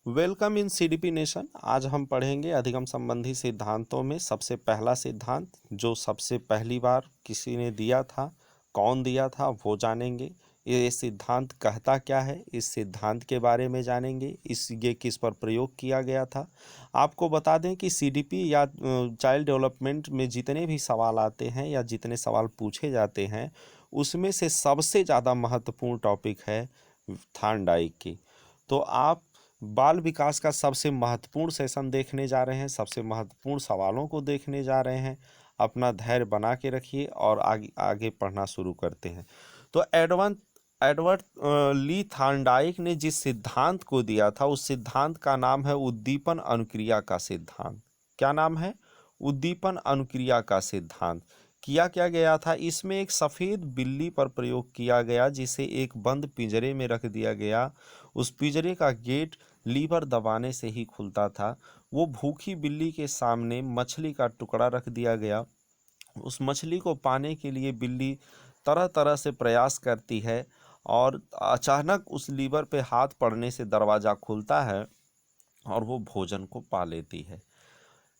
Welcome in CDP nation. आज हम पढ़ेंगे अधिगम संबंधी सिद्धांतों में सबसे पहला सिद्धांत जो सबसे पहली बार किसी ने दिया था, कौन दिया था वो जानेंगे। ये सिद्धांत कहता क्या है, इस सिद्धांत के बारे में जानेंगे। ये किस पर प्रयोग किया गया था। आपको बता दें कि सीडीपी या चाइल्ड डेवलपमेंट में जितने भी सवाल आते हैं या जितने सवाल पूछे जाते हैं, उसमें से सबसे ज़्यादा महत्वपूर्ण टॉपिक है थार्नडाइक की। तो आप बाल विकास का सबसे महत्वपूर्ण सेशन देखने जा रहे हैं, सबसे महत्वपूर्ण सवालों को देखने जा रहे हैं। अपना धैर्य बना के रखिए और आगे आगे पढ़ना शुरू करते हैं। तो एडवर्ड ली थार्नडाइक ने जिस सिद्धांत को दिया था, उस सिद्धांत का नाम है उद्दीपन अनुक्रिया का सिद्धांत। क्या नाम है? उद्दीपन अनुक्रिया का सिद्धांत। किया क्या गया था, इसमें एक सफ़ेद बिल्ली पर प्रयोग किया गया, जिसे एक बंद पिंजरे में रख दिया गया। उस पिंजरे का गेट लीवर दबाने से ही खुलता था। वो भूखी बिल्ली के सामने मछली का टुकड़ा रख दिया गया। उस मछली को पाने के लिए बिल्ली तरह तरह से प्रयास करती है और अचानक उस लीवर पे हाथ पड़ने से दरवाज़ा खुलता है और वो भोजन को पा लेती है।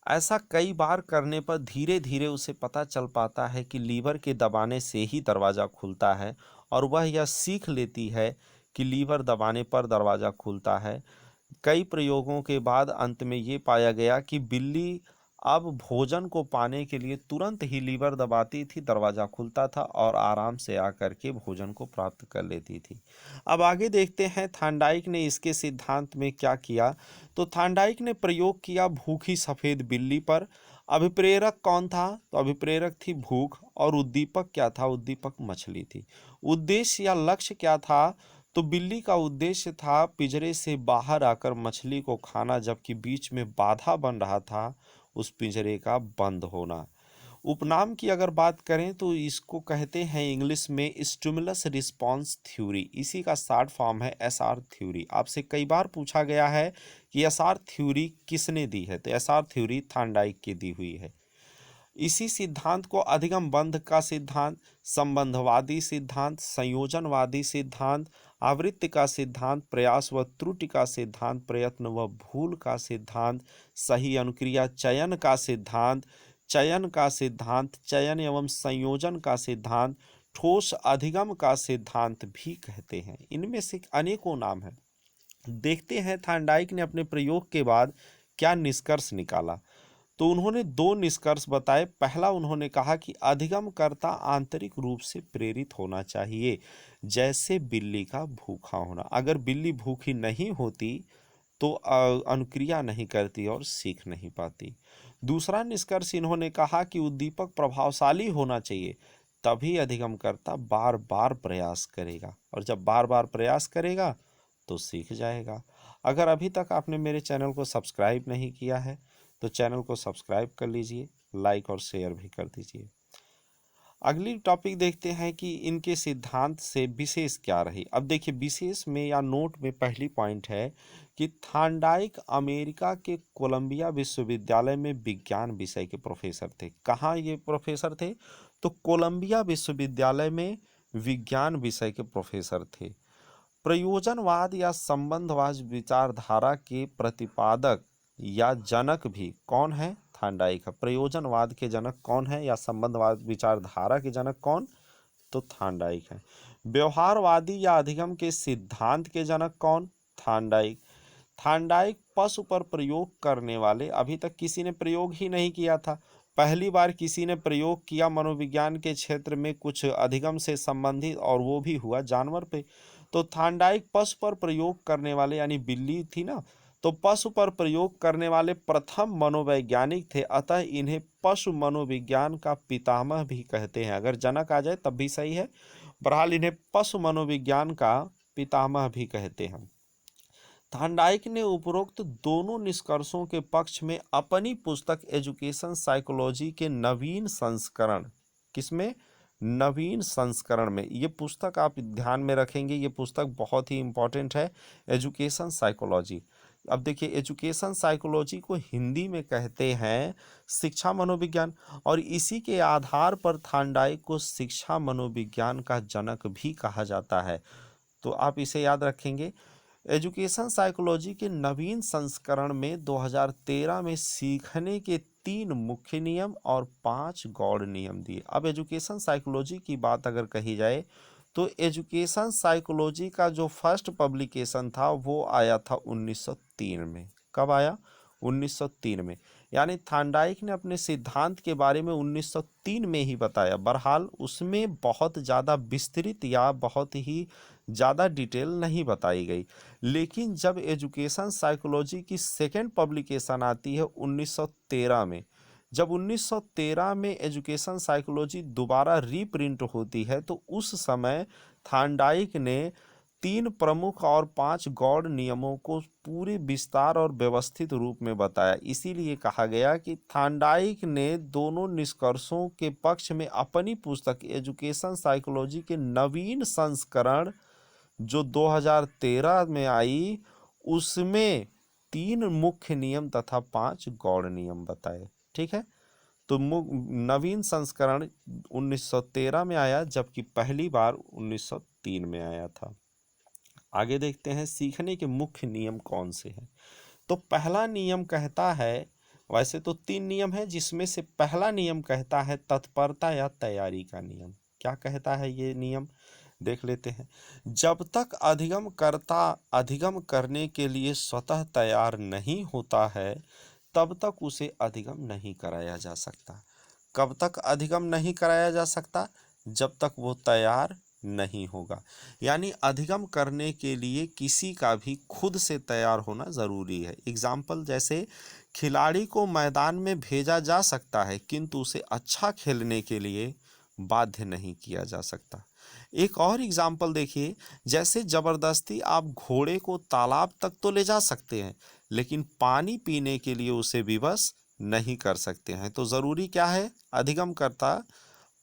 ऐसा कई बार करने पर धीरे धीरे उसे पता चल पाता है कि लीवर के दबाने से ही दरवाज़ा खुलता है, और वह यह सीख लेती है कि लीवर दबाने पर दरवाज़ा खुलता है। कई प्रयोगों के बाद अंत में ये पाया गया कि बिल्ली अब भोजन को पाने के लिए तुरंत ही लीवर दबाती थी, दरवाज़ा खुलता था और आराम से आकर के भोजन को प्राप्त कर लेती थी। अब आगे देखते हैं थार्नडाइक ने इसके सिद्धांत में क्या किया। तो थार्नडाइक ने प्रयोग किया भूखी सफ़ेद बिल्ली पर। अभिप्रेरक कौन था? तो अभिप्रेरक थी भूख, और उद्दीपक क्या था? उद्दीपक मछली थी। उद्देश्य या लक्ष्य क्या था? तो बिल्ली का उद्देश्य था पिंजरे से बाहर आकर मछली को खाना, जबकि बीच में बाधा बन रहा था उस पिंजरे का बंद होना। उपनाम की अगर बात करें तो इसको कहते हैं इंग्लिश में स्टिमुलस रिस्पॉन्स थ्योरी। इसी का शॉर्ट फॉर्म है एसआर थ्योरी। आपसे कई बार पूछा गया है कि एसआर थ्योरी किसने दी है, तो एसआर थ्योरी थार्नडाइक की दी हुई है। इसी सिद्धांत को अधिगम बंध का सिद्धांत, संबंधवादी सिद्धांत, संयोजनवादी सिद्धांत, आवृत्ति का सिद्धांत, प्रयास व त्रुटि का सिद्धांत, प्रयत्न व भूल का सिद्धांत, सही अनुक्रिया चयन का सिद्धांत, चयन का सिद्धांत, चयन एवं संयोजन का सिद्धांत, ठोस अधिगम का सिद्धांत भी कहते हैं। इनमें से अनेकों नाम हैं। देखते हैं थार्नडाइक ने अपने प्रयोग के बाद क्या निष्कर्ष निकाला। तो उन्होंने दो निष्कर्ष बताए। पहला, उन्होंने कहा कि अधिगमकर्ता आंतरिक रूप से प्रेरित होना चाहिए, जैसे बिल्ली का भूखा होना। अगर बिल्ली भूखी नहीं होती तो अनुक्रिया नहीं करती और सीख नहीं पाती। दूसरा निष्कर्ष इन्होंने कहा कि उद्दीपक प्रभावशाली होना चाहिए, तभी अधिगमकर्ता बार बार प्रयास करेगा, और जब बार बार प्रयास करेगा तो सीख जाएगा। अगर अभी तक आपने मेरे चैनल को सब्सक्राइब नहीं किया है तो चैनल को सब्सक्राइब कर लीजिए, लाइक और शेयर भी कर दीजिए। अगली टॉपिक देखते हैं कि इनके सिद्धांत से विशेष क्या रही। अब देखिए, विशेष में या नोट में पहली पॉइंट है कि थार्नडाइक अमेरिका के कोलंबिया विश्वविद्यालय में विज्ञान विषय के प्रोफेसर थे। कहाँ ये प्रोफेसर थे? तो कोलंबिया विश्वविद्यालय में विज्ञान विषय के प्रोफेसर थे। प्रयोजनवाद या संबंधवाद विचारधारा के प्रतिपादक या जनक भी कौन है? थार्नडाइक है। प्रयोजनवाद के जनक कौन है या संबंधवाद विचारधारा के जनक कौन? तो थार्नडाइक है। व्यवहारवादी या अधिगम के सिद्धांत के जनक कौन? थार्नडाइक। थार्नडाइक पशु पर प्रयोग करने वाले, अभी तक किसी ने प्रयोग ही नहीं किया था। पहली बार किसी ने प्रयोग किया मनोविज्ञान के क्षेत्र में कुछ अधिगम से संबंधित, और वो भी हुआ जानवर पे। तो थार्नडाइक पशु पर प्रयोग करने वाले, यानी बिल्ली थी ना, तो पशु पर प्रयोग करने वाले प्रथम मनोवैज्ञानिक थे। अतः इन्हें पशु मनोविज्ञान का पितामह भी कहते हैं। अगर जनक आ जाए तब भी सही है, बहरहाल इन्हें पशु मनोविज्ञान का पितामह भी कहते हैं। थार्नडाइक ने उपरोक्त दोनों निष्कर्षों के पक्ष में अपनी पुस्तक एजुकेशन साइकोलॉजी के नवीन संस्करण, किसमें? नवीन संस्करण में। ये पुस्तक आप ध्यान में रखेंगे, ये पुस्तक बहुत ही इंपॉर्टेंट है, एजुकेशन साइकोलॉजी। अब देखिए, एजुकेशन साइकोलॉजी को हिंदी में कहते हैं शिक्षा मनोविज्ञान, और इसी के आधार पर थार्नडाइक को शिक्षा मनोविज्ञान का जनक भी कहा जाता है। तो आप इसे याद रखेंगे। एजुकेशन साइकोलॉजी के नवीन संस्करण में 2013 में सीखने के 3 मुख्य नियम और 5 गौड़ नियम दिए। अब एजुकेशन साइकोलॉजी की बात अगर कही जाए तो एजुकेशन साइकोलॉजी का जो फर्स्ट पब्लिकेशन था वो आया था 1903 में। कब आया? 1903 में। यानी थांडाइक ने अपने सिद्धांत के बारे में 1903 में ही बताया। बहरहाल उसमें बहुत ज़्यादा विस्तृत या बहुत ही ज़्यादा डिटेल नहीं बताई गई, लेकिन जब एजुकेशन साइकोलॉजी की सेकेंड पब्लिकेशन आती है 1913 में, जब 1913 में एजुकेशन साइकोलॉजी दोबारा रीप्रिंट होती है तो उस समय थांडाइक ने 3 प्रमुख और 5 गौड़ नियमों को पूरे विस्तार और व्यवस्थित रूप में बताया। इसीलिए कहा गया कि थांडाइक ने दोनों निष्कर्षों के पक्ष में अपनी पुस्तक एजुकेशन साइकोलॉजी के नवीन संस्करण जो 2013 में आई उसमें 3 मुख्य नियम तथा 5 गौड़ नियम बताए। ठीक है, तो नवीन संस्करण 1913 में आया जबकि पहली बार 1903 में आया था। आगे देखते हैं सीखने के मुख्य नियम कौन से हैं। तो पहला नियम कहता है, वैसे तो 3 नियम है जिसमें से पहला नियम कहता है तत्परता या तैयारी का नियम। क्या कहता है ये नियम, देख लेते हैं। जब तक अधिगमकर्ता अधिगम करने के लिए स्वतः तैयार नहीं होता है तब तक उसे अधिगम नहीं कराया जा सकता। कब तक अधिगम नहीं कराया जा सकता? जब तक वो तैयार नहीं होगा। यानी अधिगम करने के लिए किसी का भी खुद से तैयार होना ज़रूरी है। एग्जाम्पल जैसे खिलाड़ी को मैदान में भेजा जा सकता है किंतु उसे अच्छा खेलने के लिए बाध्य नहीं किया जा सकता। एक और एग्जाम्पल देखिए, जैसे ज़बरदस्ती आप घोड़े को तालाब तक तो ले जा सकते हैं लेकिन पानी पीने के लिए उसे विवश नहीं कर सकते हैं। तो ज़रूरी क्या है? अधिगम करता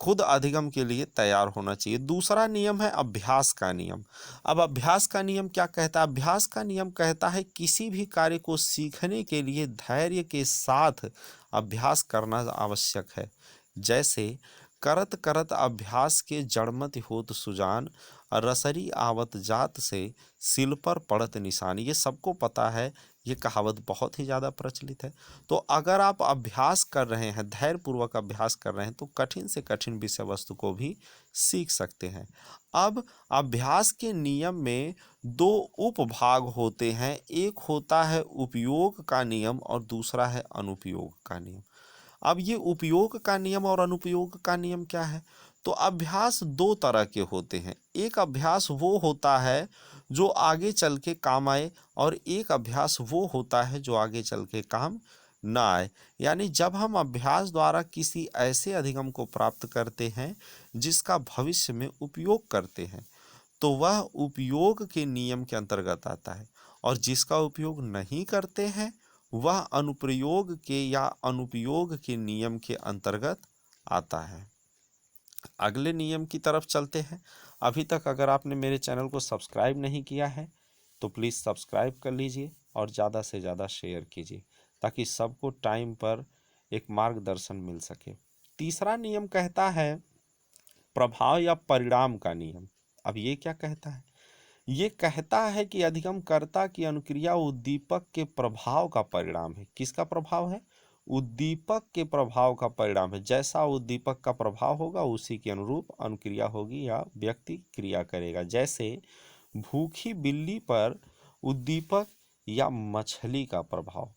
खुद अधिगम के लिए तैयार होना चाहिए। दूसरा नियम है अभ्यास का नियम। अब अभ्यास का नियम क्या कहता है? अभ्यास का नियम कहता है किसी भी कार्य को सीखने के लिए धैर्य के साथ अभ्यास करना आवश्यक है। जैसे करत करत अभ्यास के जड़मति होत सुजान, रसरी आवत जात से सिल पर पड़त निशान। ये सबको पता है, ये कहावत बहुत ही ज़्यादा प्रचलित है। तो अगर आप अभ्यास कर रहे हैं, धैर्यपूर्वक अभ्यास कर रहे हैं तो कठिन से कठिन विषय वस्तु को भी सीख सकते हैं। अब अभ्यास के नियम में 2 उपभाग होते हैं, एक होता है उपयोग का नियम और दूसरा है अनुपयोग का नियम। अब ये उपयोग का नियम और अनुपयोग का नियम क्या है? तो अभ्यास 2 तरह के होते हैं। एक अभ्यास वो होता है जो आगे चल के काम आए और एक अभ्यास वो होता है जो आगे चल के काम ना आए। यानी जब हम अभ्यास द्वारा किसी ऐसे अधिगम को प्राप्त करते हैं जिसका भविष्य में उपयोग करते हैं तो वह उपयोग के नियम के अंतर्गत आता है, और जिसका उपयोग नहीं करते हैं वह अनुप्रयोग के या अनुपयोग के नियम के अंतर्गत आता है। अगले नियम की तरफ चलते हैं। अभी तक अगर आपने मेरे चैनल को सब्सक्राइब नहीं किया है तो प्लीज़ सब्सक्राइब कर लीजिए और ज़्यादा से ज़्यादा शेयर कीजिए ताकि सबको टाइम पर एक मार्गदर्शन मिल सके। तीसरा नियम कहता है प्रभाव या परिणाम का नियम। अब ये क्या कहता है? ये कहता है कि अधिगमकर्ता की अनुक्रिया उद्दीपक के प्रभाव का परिणाम है। किसका प्रभाव है? उद्दीपक के प्रभाव का परिणाम है। जैसा उद्दीपक का प्रभाव होगा उसी के अनुरूप अनुक्रिया होगी या व्यक्ति क्रिया करेगा। जैसे भूखी बिल्ली पर उद्दीपक या मछली का प्रभाव।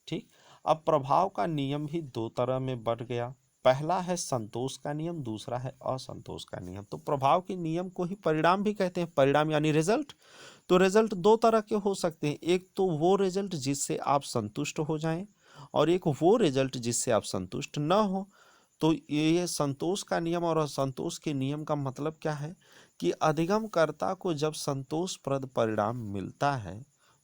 ठीक, अब प्रभाव का नियम भी 2 तरह में बंट गया। पहला है संतोष का नियम, दूसरा है असंतोष का नियम। तो प्रभाव के नियम को ही परिणाम भी कहते हैं। परिणाम यानी रिजल्ट। तो रिजल्ट 2 तरह के हो सकते हैं, एक तो वो रिजल्ट जिससे आप संतुष्ट हो जाएं और एक वो रिजल्ट जिससे आप संतुष्ट न हो। तो ये संतोष का नियम और असंतोष के नियम का मतलब क्या है कि अधिगमकर्ता को जब संतोषप्रद परिणाम मिलता है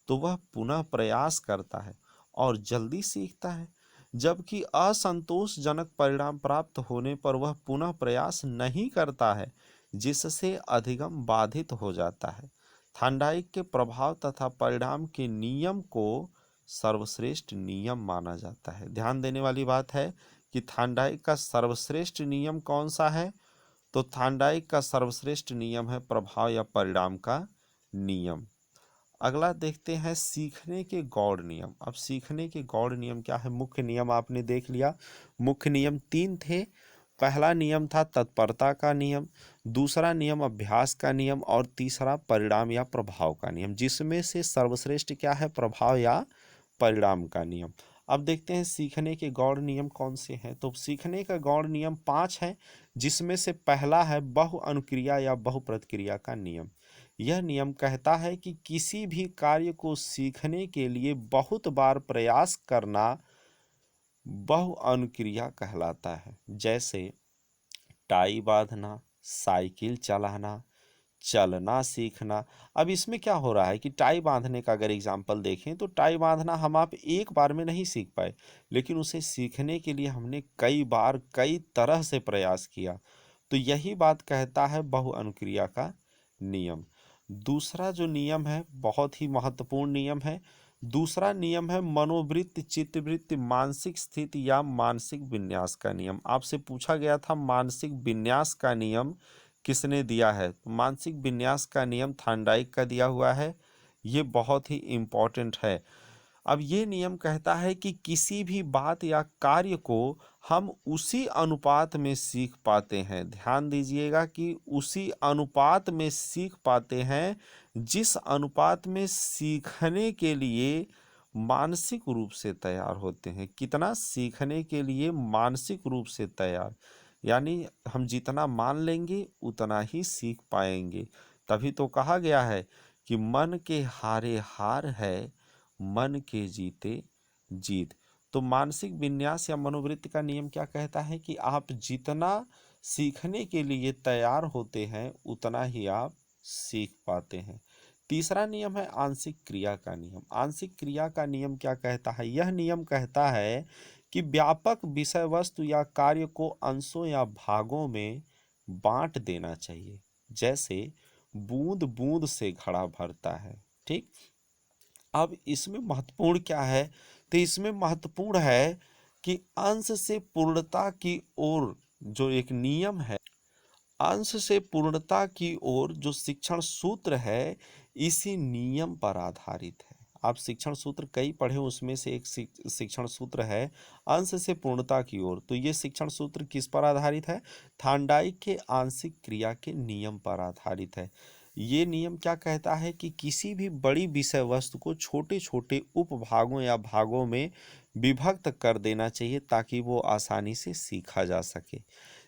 तो वह पुनः प्रयास करता है और जल्दी सीखता है, जबकि असंतोषजनक परिणाम प्राप्त होने पर वह पुनः प्रयास नहीं करता है जिससे अधिगम बाधित हो जाता है। थांडाइक के प्रभाव तथा परिणाम के नियम को सर्वश्रेष्ठ नियम माना जाता है। ध्यान देने वाली बात है कि थांडाइक का सर्वश्रेष्ठ नियम कौन सा है? तो थांडाइक का सर्वश्रेष्ठ नियम है प्रभाव या परिणाम का नियम। अगला देखते हैं सीखने के गौड़ नियम। अब सीखने के गौड़ नियम क्या है? मुख्य नियम आपने देख लिया। मुख्य नियम 3 थे। पहला नियम था तत्परता का नियम, दूसरा नियम अभ्यास का नियम और तीसरा परिणाम या प्रभाव का नियम, जिसमें से सर्वश्रेष्ठ क्या है? प्रभाव या परिणाम का नियम। अब देखते हैं सीखने के गौड़ नियम कौन से हैं। तो सीखने का गौड़ नियम 5 है, जिसमें से पहला है बहु अनुक्रिया या बहु प्रतिक्रिया का नियम। यह नियम कहता है कि किसी भी कार्य को सीखने के लिए बहुत बार प्रयास करना बहु अनुक्रिया कहलाता है। जैसे टाई बांधना, साइकिल चलाना, चलना सीखना। अब इसमें क्या हो रहा है कि टाई बांधने का अगर एग्जाम्पल देखें तो टाई बांधना हम आप एक बार में नहीं सीख पाए, लेकिन उसे सीखने के लिए हमने कई बार कई तरह से प्रयास किया। तो यही बात कहता है बहु अनुक्रिया का नियम। दूसरा जो नियम है बहुत ही महत्वपूर्ण नियम है। दूसरा नियम है मनोवृत्ति, चित्तवृत्ति, मानसिक स्थिति या मानसिक विन्यास का नियम। आपसे पूछा गया था मानसिक विन्यास का नियम किसने दिया है? तो मानसिक विन्यास का नियम थार्नडाइक का दिया हुआ है। ये बहुत ही इम्पोर्टेंट है। अब ये नियम कहता है कि किसी भी बात या कार्य को हम उसी अनुपात में सीख पाते हैं। ध्यान दीजिएगा कि उसी अनुपात में सीख पाते हैं जिस अनुपात में सीखने के लिए मानसिक रूप से तैयार होते हैं। कितना? सीखने के लिए मानसिक रूप से तैयार, यानी हम जितना मान लेंगे उतना ही सीख पाएंगे। तभी तो कहा गया है कि मन के हारे हार है, मन के जीते जीत। तो मानसिक विन्यास या मनोवृत्ति का नियम क्या कहता है कि आप जितना सीखने के लिए तैयार होते हैं उतना ही आप सीख पाते हैं। तीसरा नियम है आंशिक क्रिया का नियम। आंशिक क्रिया का नियम क्या कहता है? यह नियम कहता है कि व्यापक विषय वस्तु या कार्य को अंशों या भागों में बांट देना चाहिए। जैसे बूंद बूंद से घड़ा भरता है। ठीक। अब इसमें महत्वपूर्ण क्या है? तो इसमें महत्वपूर्ण है कि अंश से पूर्णता की ओर जो एक नियम है, अंश से पूर्णता की ओर जो शिक्षण सूत्र है, इसी नियम पर आधारित है। आप शिक्षण सूत्र कई पढ़े, उसमें से एक शिक्षण सूत्र है अंश से पूर्णता की ओर। तो ये शिक्षण सूत्र किस पर आधारित है? थार्नडाइक के आंशिक क्रिया के नियम पर आधारित है। ये नियम क्या कहता है कि किसी भी बड़ी विषय वस्तु को छोटे छोटे उपभागों या भागों में विभक्त कर देना चाहिए ताकि वो आसानी से सीखा जा सके।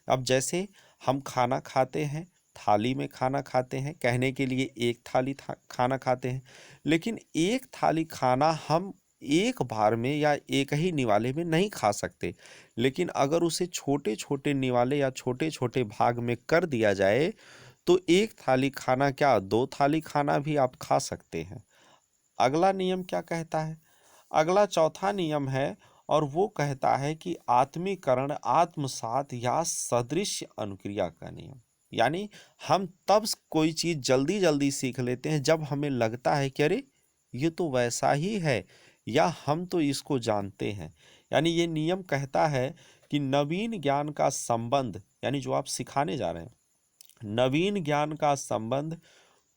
अब जैसे हम खाना खाते हैं, थाली में खाना खाते हैं, कहने के लिए एक थाली खाना खाते हैं, लेकिन एक थाली खाना हम एक बार में या एक ही निवाले में नहीं खा सकते। लेकिन अगर उसे छोटे छोटे निवाले या छोटे छोटे भाग में कर दिया जाए तो एक थाली खाना क्या, दो थाली खाना भी आप खा सकते हैं। अगला नियम क्या कहता है? अगला चौथा नियम है और वो कहता है कि आत्मीकरण, आत्मसात या सदृश अनुक्रिया का नियम। यानी हम तब कोई चीज जल्दी जल्दी सीख लेते हैं जब हमें लगता है कि अरे ये तो वैसा ही है या हम तो इसको जानते हैं। यानी ये नियम कहता है कि नवीन ज्ञान का संबंध, यानी जो आप सिखाने जा रहे हैं, नवीन ज्ञान का संबंध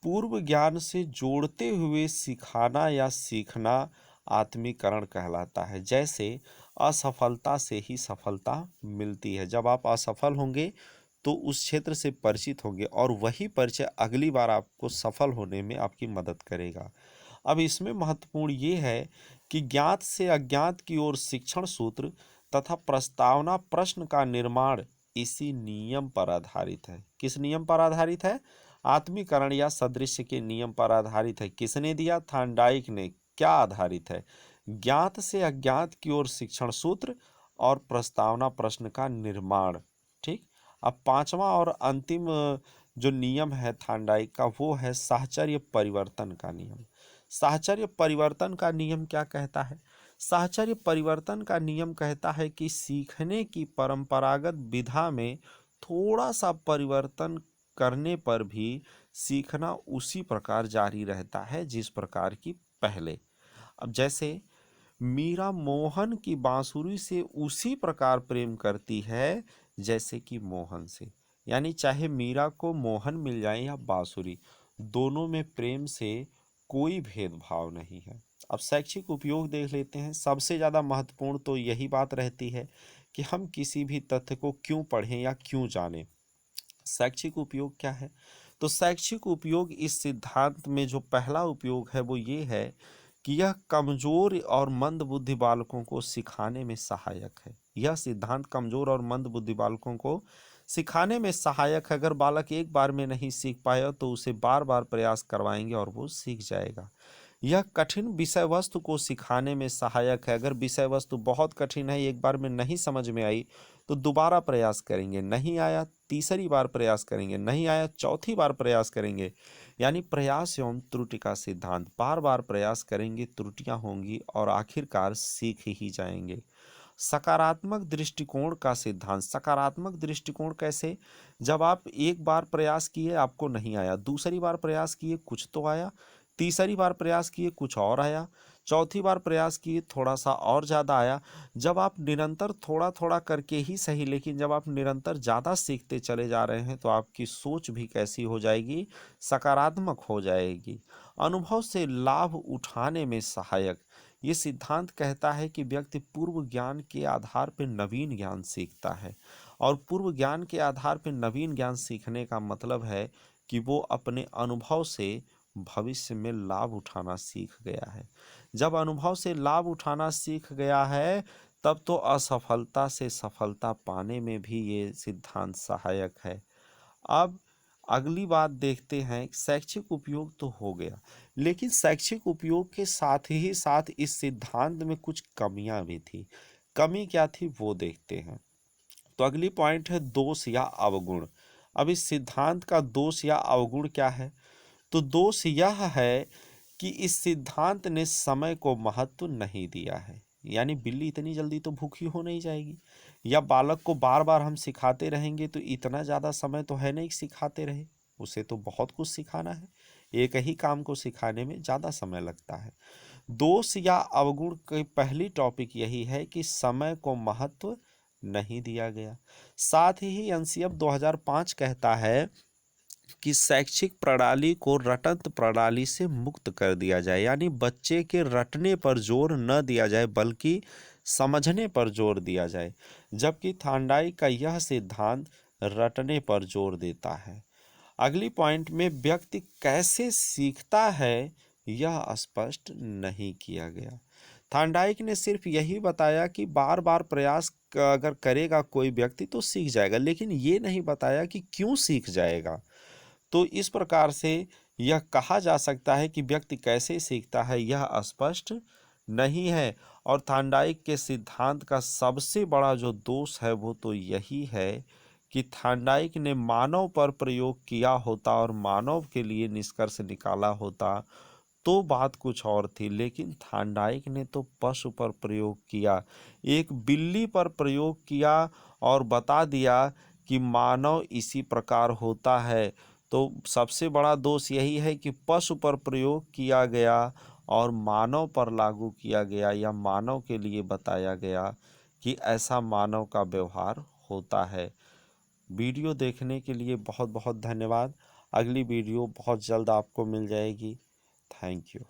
पूर्व ज्ञान से जोड़ते हुए सिखाना या सीखना आत्मीकरण कहलाता है। जैसे असफलता से ही सफलता मिलती है। जब आप असफल होंगे तो उस क्षेत्र से परिचित होंगे और वही परिचय अगली बार आपको सफल होने में आपकी मदद करेगा। अब इसमें महत्वपूर्ण ये है कि ज्ञात से अज्ञात की ओर शिक्षण सूत्र तथा प्रस्तावना प्रश्न का निर्माण इसी नियम पर आधारित है। किस नियम पर आधारित है? आत्मीकरण या सदृश्य के नियम पर आधारित है। किसने दिया? थार्नडाइक ने। क्या आधारित है? ज्ञात से अज्ञात की ओर शिक्षण सूत्र और प्रस्तावना प्रश्न का निर्माण। ठीक। अब पांचवा और अंतिम जो नियम है थार्नडाइक का, वो है साहचर्य परिवर्तन का नियम। साहचर्य परिवर्तन का नियम क्या कहता है? साहचर्य परिवर्तन का नियम कहता है कि सीखने की परंपरागत विधा में थोड़ा सा परिवर्तन करने पर भी सीखना उसी प्रकार जारी रहता है जिस प्रकार की पहले। अब जैसे मीरा मोहन की बांसुरी से उसी प्रकार प्रेम करती है जैसे कि मोहन से। यानी चाहे मीरा को मोहन मिल जाए या बांसुरी, दोनों में प्रेम से कोई भेदभाव नहीं है। अब शैक्षिक उपयोग देख लेते हैं। सबसे ज़्यादा महत्वपूर्ण तो यही बात रहती है कि हम किसी भी तथ्य को क्यों पढ़ें या क्यों जानें। शैक्षिक उपयोग क्या है? तो शैक्षिक उपयोग इस सिद्धांत में जो पहला उपयोग है वो ये है कि यह कमजोर और मंद बुद्धि बालकों को सिखाने में सहायक है। यह सिद्धांत कमजोर और मंद बुद्धि बालकों को सिखाने में सहायक है। अगर बालक एक बार में नहीं सीख पाया तो उसे बार बार प्रयास करवाएंगे और वो सीख जाएगा। यह कठिन विषय वस्तु को सिखाने में सहायक है। अगर विषय वस्तु बहुत कठिन है, एक बार में नहीं समझ में आई, तो दोबारा प्रयास करेंगे, नहीं आया तीसरी बार प्रयास करेंगे, नहीं आया चौथी बार प्रयास करेंगे। यानी प्रयास एवं त्रुटि का सिद्धांत, बार बार प्रयास करेंगे, त्रुटियां होंगी और आखिरकार सीख ही जाएंगे। सकारात्मक दृष्टिकोण का सिद्धांत, सकारात्मक दृष्टिकोण कैसे? जब आप एक बार प्रयास किए आपको नहीं आया, दूसरी बार प्रयास किए कुछ तो आया, तीसरी बार प्रयास किए कुछ और आया, चौथी बार प्रयास किए थोड़ा सा और ज़्यादा आया। जब आप निरंतर थोड़ा थोड़ा करके ही सही, लेकिन जब आप निरंतर ज़्यादा सीखते चले जा रहे हैं तो आपकी सोच भी कैसी हो जाएगी? सकारात्मक हो जाएगी। अनुभव से लाभ उठाने में सहायक, ये सिद्धांत कहता है कि व्यक्ति पूर्व ज्ञान के आधार पर नवीन ज्ञान सीखता है। और पूर्व ज्ञान के आधार पर नवीन ज्ञान सीखने का मतलब है कि वो अपने अनुभव से भविष्य में लाभ उठाना सीख गया है। जब अनुभव से लाभ उठाना सीख गया है तब तो असफलता से सफलता पाने में भी ये सिद्धांत सहायक है। अब अगली बात देखते हैं। शैक्षिक उपयोग तो हो गया, लेकिन शैक्षिक उपयोग के साथ ही साथ इस सिद्धांत में कुछ कमियां भी थी। कमी क्या थी वो देखते हैं। तो अगली पॉइंट है दोष या अवगुण। अब इस सिद्धांत का दोष या अवगुण क्या है? तो दोष यह है कि इस सिद्धांत ने समय को महत्व नहीं दिया है। यानी बिल्ली इतनी जल्दी तो भूखी हो नहीं जाएगी, या बालक को बार बार हम सिखाते रहेंगे तो इतना ज़्यादा समय तो है नहीं सिखाते रहे, उसे तो बहुत कुछ सिखाना है, एक ही काम को सिखाने में ज़्यादा समय लगता है। दोष या अवगुण की पहली टॉपिक यही है कि समय को महत्व नहीं दिया गया। साथ ही एनसीएफ 2005 कहता है कि शैक्षिक प्रणाली को रटंत प्रणाली से मुक्त कर दिया जाए। यानी बच्चे के रटने पर जोर न दिया जाए बल्कि समझने पर जोर दिया जाए। जबकि थांडाई का यह सिद्धांत रटने पर जोर देता है। अगली पॉइंट में व्यक्ति कैसे सीखता है यह स्पष्ट नहीं किया गया। थांडाइक ने सिर्फ यही बताया कि बार बार प्रयास अगर करेगा कोई व्यक्ति तो सीख जाएगा, लेकिन ये नहीं बताया कि क्यों सीख जाएगा। तो इस प्रकार से यह कहा जा सकता है कि व्यक्ति कैसे सीखता है यह स्पष्ट नहीं है। और थांडाइक के सिद्धांत का सबसे बड़ा जो दोष है वो तो यही है कि थांडाइक ने मानव पर प्रयोग किया होता और मानव के लिए निष्कर्ष निकाला होता तो बात कुछ और थी, लेकिन थांडाइक ने तो पशु पर प्रयोग किया, एक बिल्ली पर प्रयोग किया और बता दिया कि मानव इसी प्रकार होता है। तो सबसे बड़ा दोष यही है कि पशु पर प्रयोग किया गया और मानव पर लागू किया गया, या मानव के लिए बताया गया कि ऐसा मानव का व्यवहार होता है। वीडियो देखने के लिए बहुत बहुत धन्यवाद। अगली वीडियो बहुत जल्द आपको मिल जाएगी। Thank you.